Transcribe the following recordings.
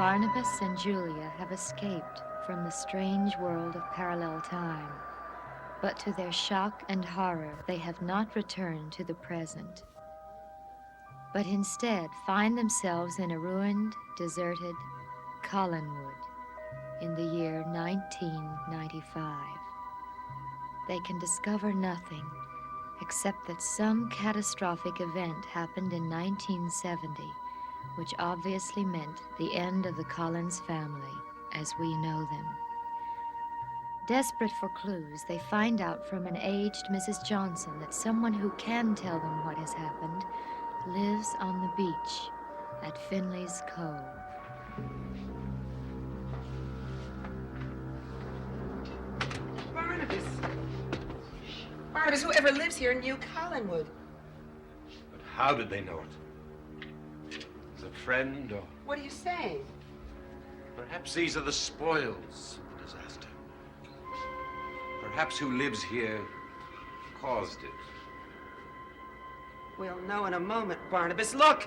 Barnabas and Julia have escaped from the strange world of parallel time. But to their shock and horror, they have not returned to the present, but instead find themselves in a ruined, deserted Collinwood in the year 1995. They can discover nothing except that some catastrophic event happened in 1970, which obviously meant the end of the Collins family as we know them. Desperate for clues, they find out from an aged Mrs. Johnson that someone who can tell them what has happened lives on the beach at Finley's Cove. Barnabas. Barnabas, whoever lives here knew Collinwood. But how did they know it? As a friend, or What are you saying? perhaps these are the spoils of the disaster. Perhaps who lives here caused it. We'll know in a moment, Barnabas. Look!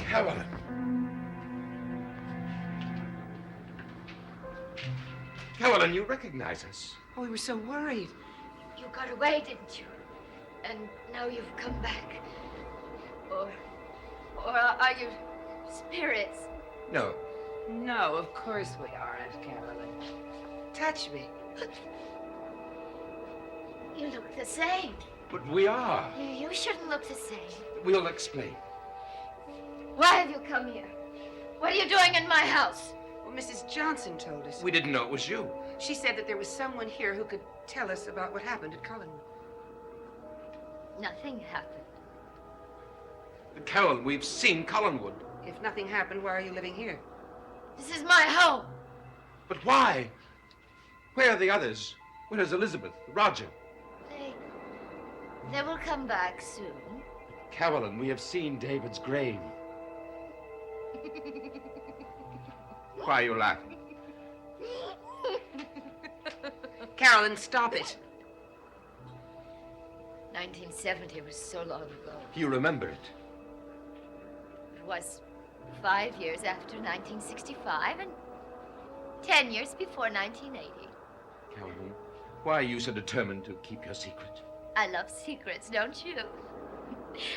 Caroline. Caroline, you recognize us. Oh, we were so worried. You got away, didn't you? And now you've come back. Or are you spirits? No. No, of course we aren't, Carolyn. Touch me. You look the same. But we are. You shouldn't look the same. We'll explain. Why have you come here? What are you doing in my house? Well, Mrs. Johnson told us. We didn't know it was you. She said that there was someone here who could tell us about what happened at Collinwood. Nothing happened. Caroline, we've seen Collinwood. If nothing happened, why are you living here? This is my home. But why? Where are the others? Where is Elizabeth? Roger? They will come back soon. Caroline, we have seen David's grave. Why are you laughing? Carolyn, stop it. 1970 was so long ago. You remember it? It was 5 years after 1965 and 10 years before 1980. Caroline, why are you so determined to keep your secret? I love secrets, don't you?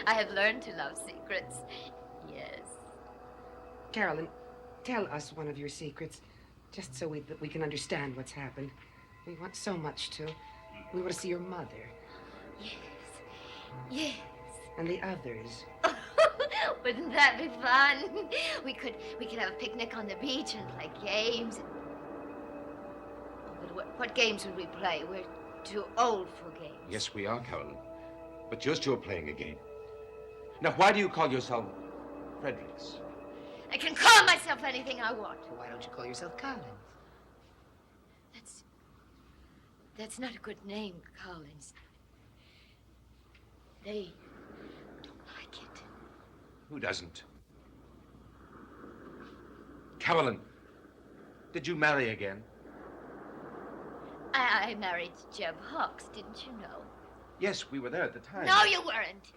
I have learned to love secrets. Yes. Carolyn, tell us one of your secrets, just so that we can understand what's happened. We want so much to. We want to see your mother. Yes. Yes. And the others. Wouldn't that be fun? We could have a picnic on the beach and play games. But what games would we play? We're too old for games. Yes, we are, Caroline. But you're still playing a game. Now, why do you call yourself Fredericks? I can call myself anything I want. Well, why don't you call yourself Collins? That's not a good name, Collins. They don't like it. Who doesn't? Caroline, did you marry again? I married Jeb Hawks, didn't you know? Yes, we were there at the time. No, you weren't.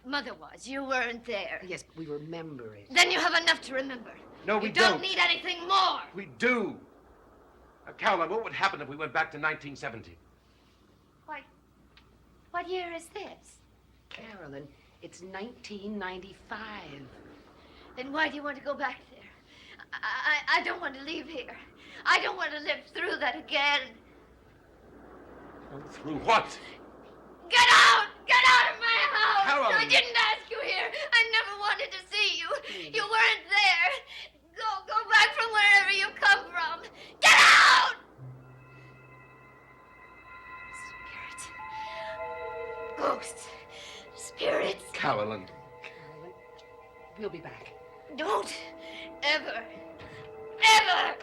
Mother was. You weren't there. Yes, but we remember it. Then you have enough to remember. No, we You don't don't. need anything more. We do. Now, Caroline, what would happen if we went back to 1970? What year is this? Carolyn, it's 1995. Then why do you want to go back there? I don't want to leave here. I don't want to live through that again. Oh, through what? Get out! Get out of my house! Caroline! I didn't ask you here. I never wanted to see you. You weren't there. Go back from wherever you come from. Get out! Carolyn. Carolyn, we'll be back. Don't ever, ever!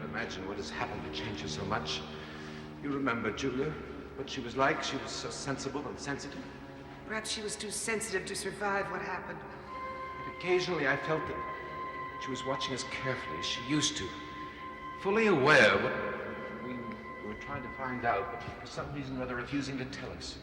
Imagine what has happened to change her so much. You remember Julia, what she was like? She was so sensible and sensitive. Perhaps she was too sensitive to survive what happened. And occasionally I felt that she was watching us carefully as she used to. Fully aware of what we were trying to find out, but for some reason or other refusing to tell us.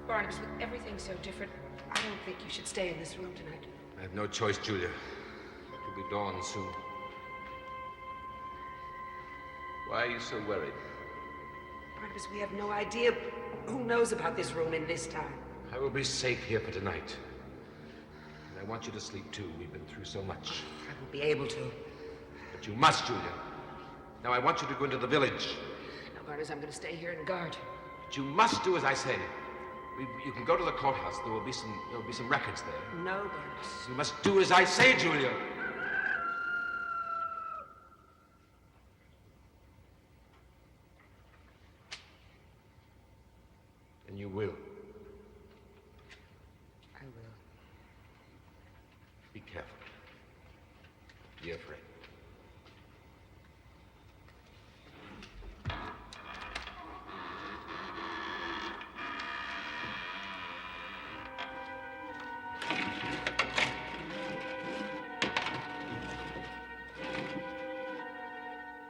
Barnabas, with everything so different, I don't think you should stay in this room tonight. I have no choice, Julia. It'll be dawn soon. Why are you so worried? Barnabas, we have no idea who knows about this room in this time. I will be safe here for tonight. And I want you to sleep too. We've been through so much. I won't be able to. But you must, Julia. Now I want you to go into the village. No, Barnabas, I'm going to stay here and guard. But you must do as I say. You can go to the courthouse. There will be some records there. No, Barnabas. You must do as I say, Julia. And you will. I will. Be careful. Be afraid.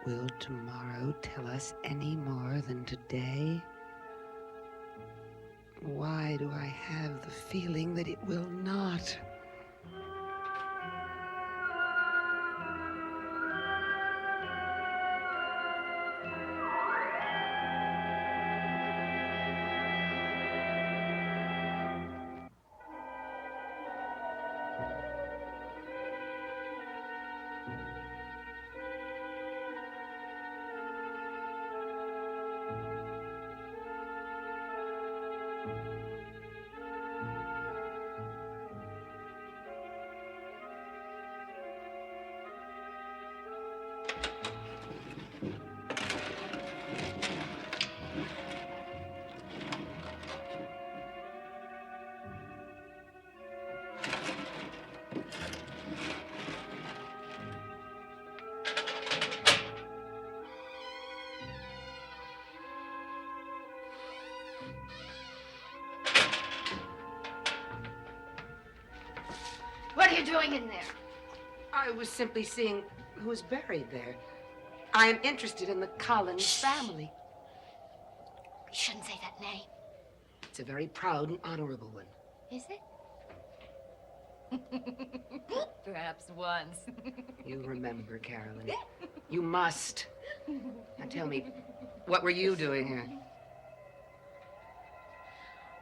Will tomorrow tell us any more than today? Why do I have the feeling that it will not? What are you doing in there? I was simply seeing who's buried there. I am interested in the Collins family. You shouldn't say that name. It's a very proud and honorable one. Is it? Perhaps once. You remember, Carolyn. You must. Now tell me, what were you doing here?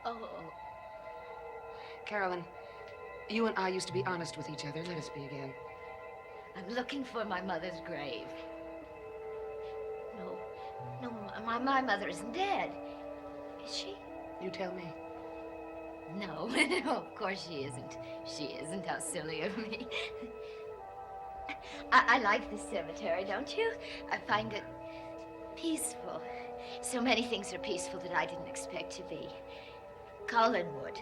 Oh. Carolyn, you and I used to be honest with each other. Let us be again. I'm looking for my mother's grave. No, my mother isn't dead. Is she? You tell me. No, no, of course she isn't. She isn't. How silly of me. I like this cemetery, don't you? I find it peaceful. So many things are peaceful that I didn't expect to be. Collinwood.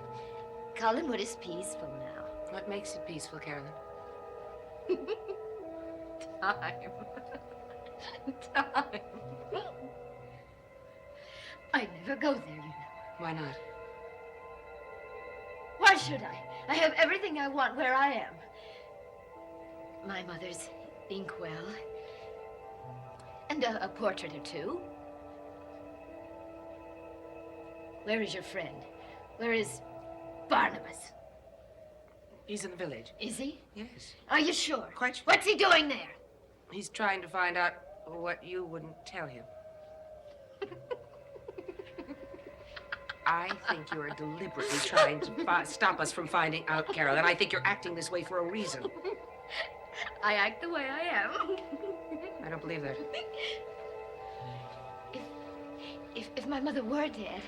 Collinwood is peaceful now. What makes it peaceful, Carolyn? Time. Time. I never go there, you know. Why not? Why should I? I have everything I want where I am. My mother's inkwell. And a portrait or two. Where is your friend? Where is Barnabas? He's in the village. Is he? Yes. Are you sure? Quite sure. What's he doing there? He's trying to find out what you wouldn't tell him. I think you're deliberately trying to stop us from finding out, Carol, and I think you're acting this way for a reason. I act the way I am. I don't believe that. If my mother were dead,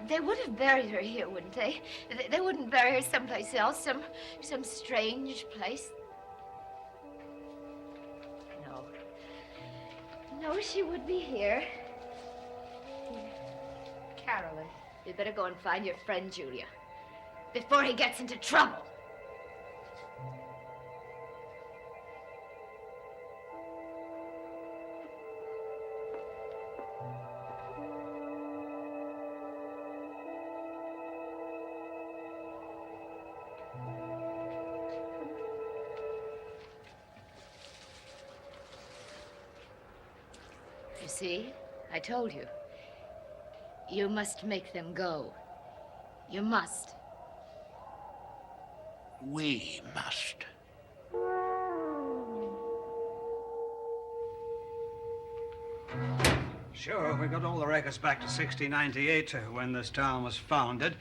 they would have buried her here, wouldn't they? They wouldn't bury her someplace else, some strange place. No. No, she would be here. Carolyn, you'd better go and find your friend Julia before he gets into trouble. You see, I told you. You must make them go. You must. We must. Sure, we got all the records back to 1698 when this town was founded.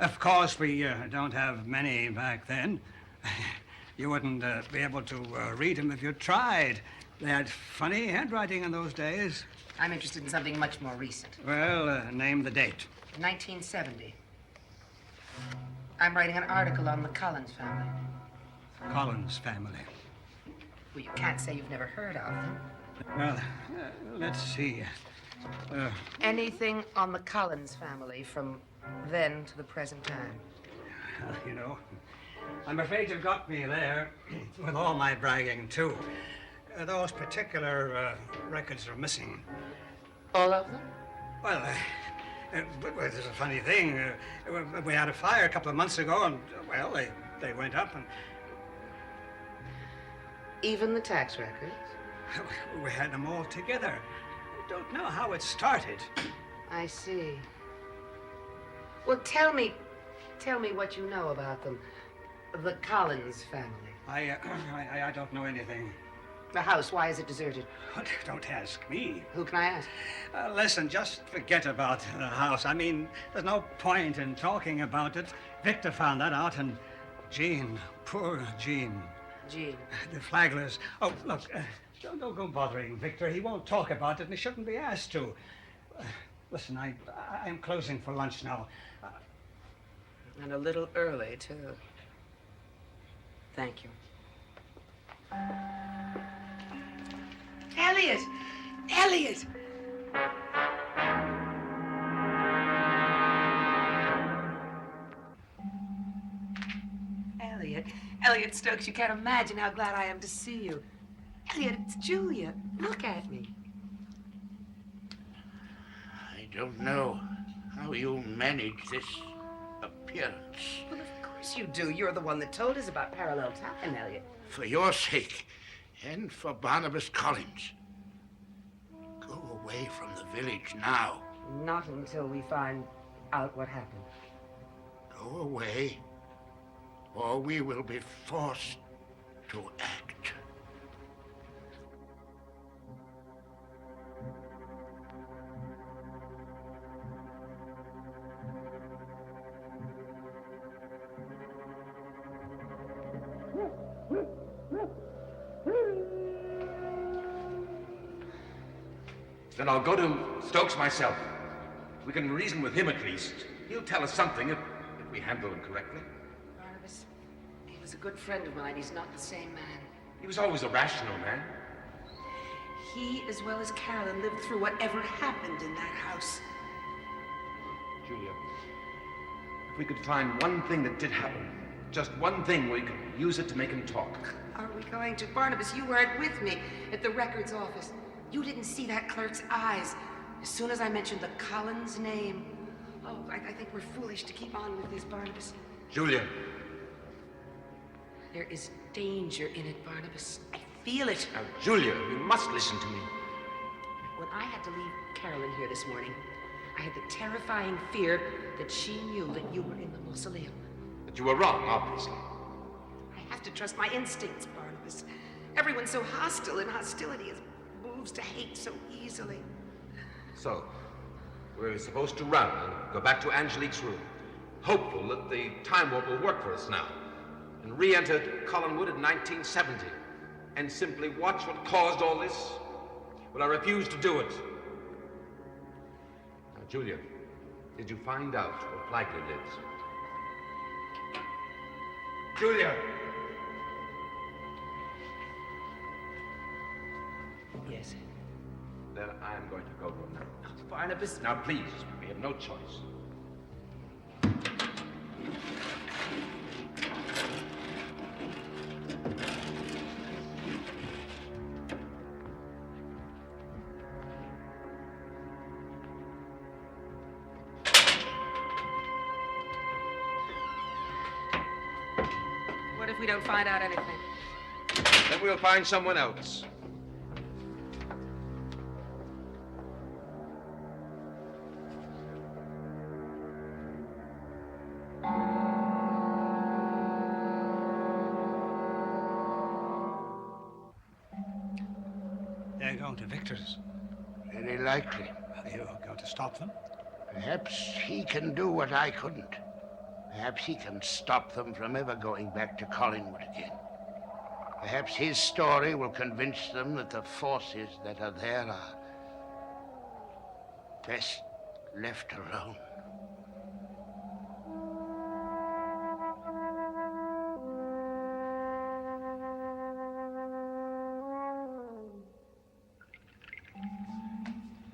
Of course, we don't have many back then. You wouldn't be able to read them if you tried. They had funny handwriting in those days. I'm interested in something much more recent. Well, name the date. 1970. I'm writing an article on the Collins family. Collins family. Well, you can't say you've never heard of them. Well, let's see. Anything on the Collins family from then to the present time. You know, I'm afraid you've got me there with all my bragging, too. Those particular records are missing. All of them? Well, but there's a funny thing. We had a fire a couple of months ago, and, well, they went up, and Even the tax records? we had them all together. I don't know how it started. I see. Well, tell me what you know about them. The Collins family. I don't know anything. The house, why is it deserted? What? Don't ask me. Who can I ask? Listen, just forget about the house. I mean, there's no point in talking about it. Victor found that out, and Jean, poor Jean. Jean. The Flaglers. Oh, look, don't go bothering Victor. He won't talk about it, and he shouldn't be asked to. Listen, I'm closing for lunch now. And a little early, too. Thank you. Elliot! Elliot! Elliot Stokes, you can't imagine how glad I am to see you. Elliot, it's Julia. Look at me. I don't know how you manage this appearance. Well, of course you do. You're the one that told us about parallel time, Elliot. For your sake, and for Barnabas Collins. Go away from the village now. Not until we find out what happened. Go away, or we will be forced to act. Then I'll go to Stokes myself. We can reason with him at least. He'll tell us something if we handle him correctly. Barnabas, he was a good friend of mine. He's not the same man. He was always a rational man. He, as well as Carolyn, lived through whatever happened in that house. Julia, if we could find one thing that did happen, just one thing, we could use it to make him talk. Are we going to? Barnabas, you weren't with me at the records office. You didn't see that clerk's eyes. As soon as I mentioned the Collins name. Oh, I think we're foolish to keep on with this, Barnabas. Julia. There is danger in it, Barnabas. I feel it. Now, Julia, you must listen to me. When I had to leave Carolyn here this morning, I had the terrifying fear that she knew that you were in the mausoleum. But you were wrong, obviously. have to trust my instincts, Barnabas. Everyone's so hostile, and hostility moves to hate so easily. So, we're supposed to run and go back to Angelique's room, hopeful that the time warp will work for us now, and re-enter Collinwood in 1970, and simply watch what caused all this? Well, I refuse to do it. Now, Julia, did you find out where Flagler lives? Julia! Yes. Then I am going to go home now. Barnabas. Now, please, we have no choice. What if we don't find out anything? Then we'll find someone else. They're going to Victor's. Very likely. Are you going to stop them? Perhaps he can do what I couldn't. Perhaps he can stop them from ever going back to Collinwood again. Perhaps his story will convince them that the forces that are there are best left alone.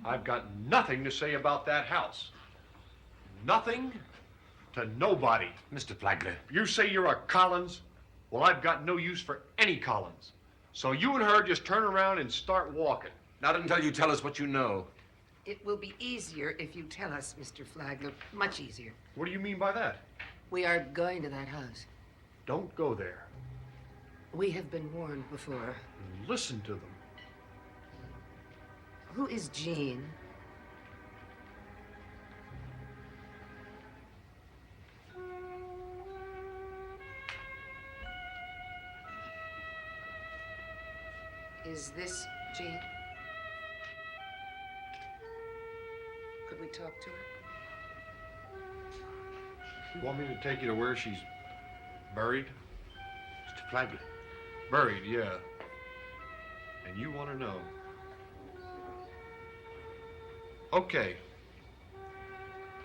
I've got nothing to say about that house. Nothing to nobody. Mr. Flagler. You say you're a Collins? Well, I've got no use for any Collins. So you and her just turn around and start walking. Not until you tell us what you know. It will be easier if you tell us, Mr. Flagler. Much easier. What do you mean by that? We are going to that house. Don't go there. We have been warned before. Listen to them. Who is Jean? Is this Jean? Could we talk to her? You want me to take you to where she's buried? Mr. Flagler. Buried, yeah. And you want to know. Okay.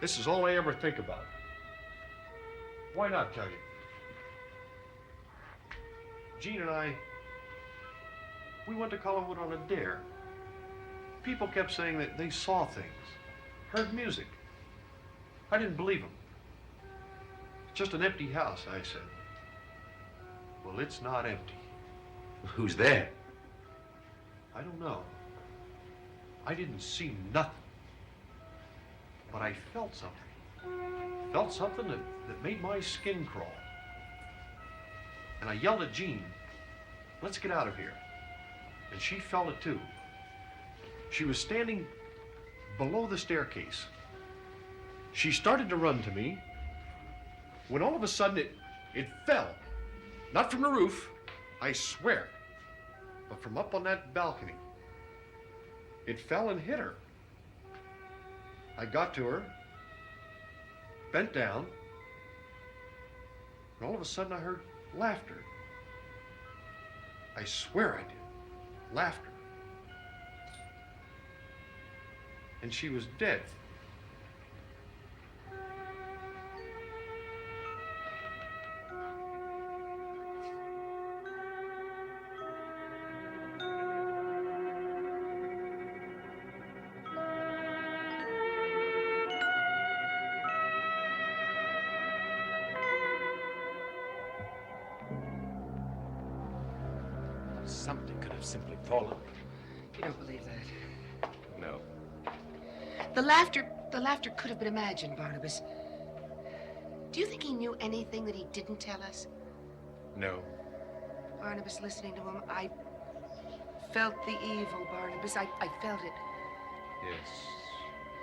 This is all I ever think about. Why not tell you? Jean and I, we went to Collinwood on a dare. People kept saying that they saw things, heard music. I didn't believe them. It's just an empty house, I said. Well, it's not empty. Who's there? I don't know. I didn't see nothing. But I felt something. Felt something that made my skin crawl. And I yelled at Jean, let's get out of here. And she felt it too. She was standing below the staircase. She started to run to me when all of a sudden it fell. Not from the roof, I swear, but from up on that balcony. It fell and hit her. I got to her, bent down, and all of a sudden I heard laughter. I swear I did. Laughter. And she was dead. Something could have simply fallen. You don't believe that. No. The laughter could have been imagined, Barnabas. Do you think he knew anything that he didn't tell us? No. Barnabas, listening to him, I felt the evil, Barnabas. I felt it. Yes.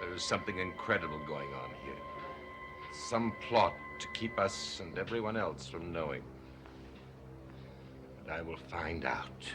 There is something incredible going on here. Some plot to keep us and everyone else from knowing. But I will find out.